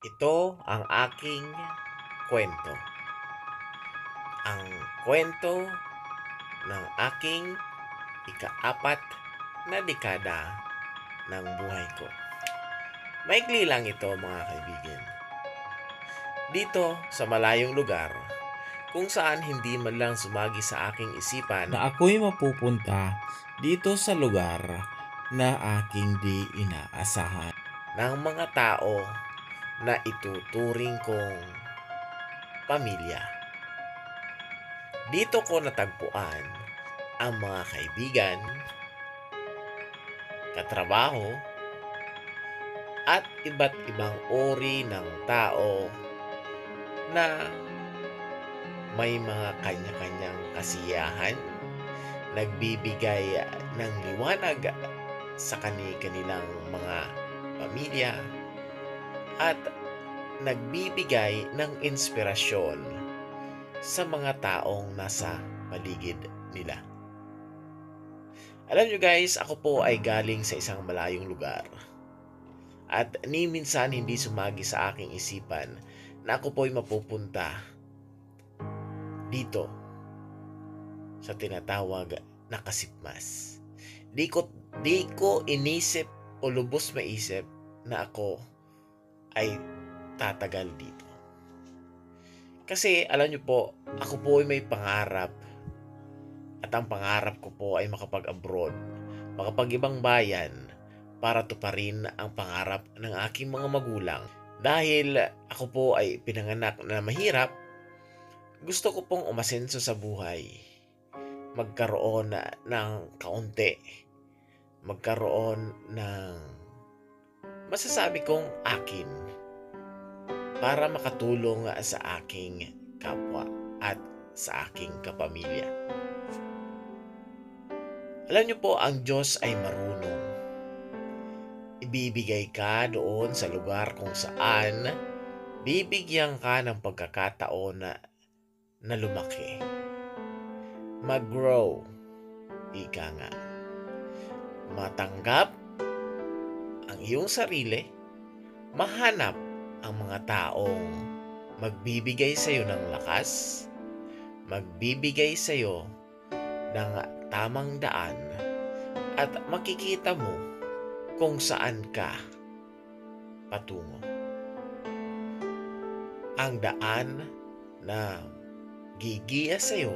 Ito ang aking kwento. Ang kwento ng aking ika-4 na dekada ng buhay ko. Maikli lang ito, mga kaibigan. Dito sa malayong lugar, kung saan hindi man lang sumagi sa aking isipan na ako'y mapupunta dito sa lugar na aking di inaasahan. ng mga tao na ituturing kong pamilya. Dito ko natagpuan ang mga kaibigan, katrabaho, at iba't ibang uri ng tao na may mga kanya-kanyang kasiyahan, nagbibigay ng liwanag sa kanilang mga pamilya, at nagbibigay ng inspirasyon sa mga taong nasa paligid nila. Alam nyo guys, ako po ay galing sa isang malayong lugar. At ni minsan hindi sumagi sa aking isipan na ako po ay mapupunta dito sa tinatawag na Kasipmas. Di ko inisip o lubos maisip na ako ay tatagal dito. Kasi alam nyo po, ako po ay may pangarap. At ang pangarap ko po ay makapag-abroad, makapag-ibang bayan, para tuparin ang pangarap ng aking mga magulang. Dahil ako po ay pinanganak na mahirap, gusto ko pong umasenso sa buhay. Magkaroon ng kaunti. Magkaroon ng masasabi kong akin para makatulong sa aking kapwa at sa aking kapamilya. Alam niyo po, ang Diyos ay marunong. Ibibigay ka doon sa lugar kung saan bibigyan ka ng pagkakataon na lumaki. Mag-grow. Ika nga. Matanggap ang iyong sarili. Mahanap ang mga taong magbibigay sa iyo ng lakas. Magbibigay sa iyo ng tamang daan. At makikita mo kung saan ka patungo. Ang daan na gigiya sa iyo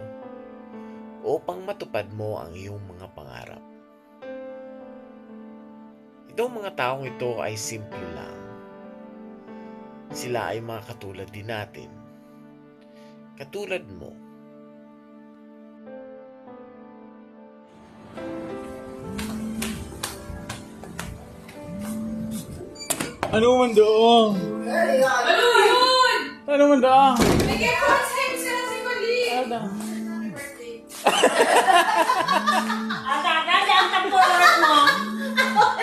upang matupad mo ang iyong mga pangarap. Itong mga taong ito ay simple lang. Sila ay mga katulad din natin. Katulad mo. Ano man doon? Ano yun? Ano man doon? Bigay ko sa him sila si Kuli. Ano? Dali ang tampulat mo.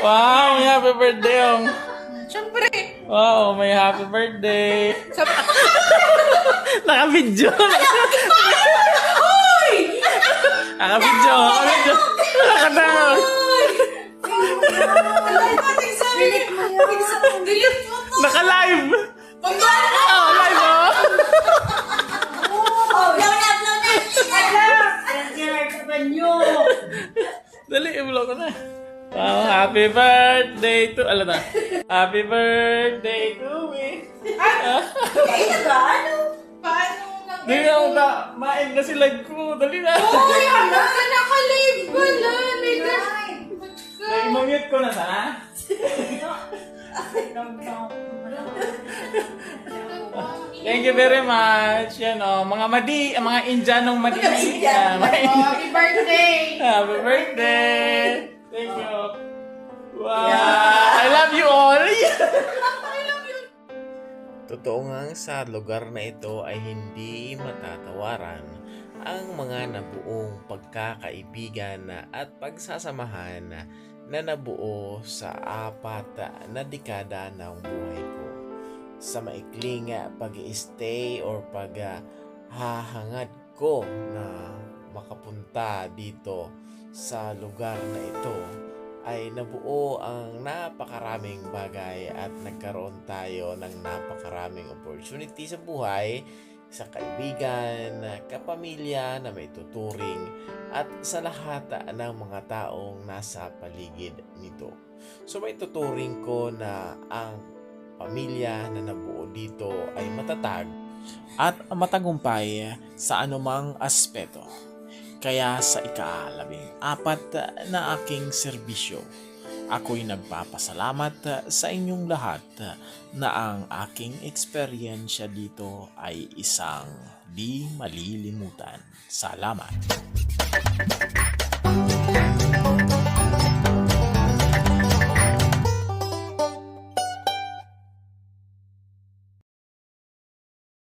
Wow, may happy birthday ang. Siyempre. Wow, may happy birthday. Naka-video. Hoy! Naka-video. Naka-video. Naka-down. Delete mo to. Naka-live. Pagkala. Oh, live oh. Oh, blow na. Dali, i-vlog ko na. Wow, happy birthday to... Alam na. Happy birthday to me. Kaya ba? Ano? Paano nang... Dali na ako na. Main na si live ko. Dali na. Hoy, ano? Nakalive pala. May Na-mute ko na sana. Thank you very much. Yan o, mga Indianong madi. Happy birthday! Happy birthday. Thank you. Wow. I love you all. Totoo nga sa lugar na ito ay hindi matatawaran ang mga nabuong pagkakaibigan at pagsasamahan na nabuo sa 4 na dekada ng buhay ko. Sa maikling pag-i-stay or paghahangad ko na makapunta dito sa lugar na ito ay nabuo ang napakaraming bagay at nagkaroon tayo ng napakaraming opportunity sa buhay, sa kaibigan, kapamilya na may tuturing at sa lahat ng mga taong nasa paligid nito. So may tuturing ko na ang pamilya na nabuo dito ay matatag at matagumpay sa anumang aspeto. Kaya sa ika-14 na aking serbisyo, ako'y nagpapasalamat sa inyong lahat na ang aking eksperyensya dito ay isang di malilimutan. Salamat!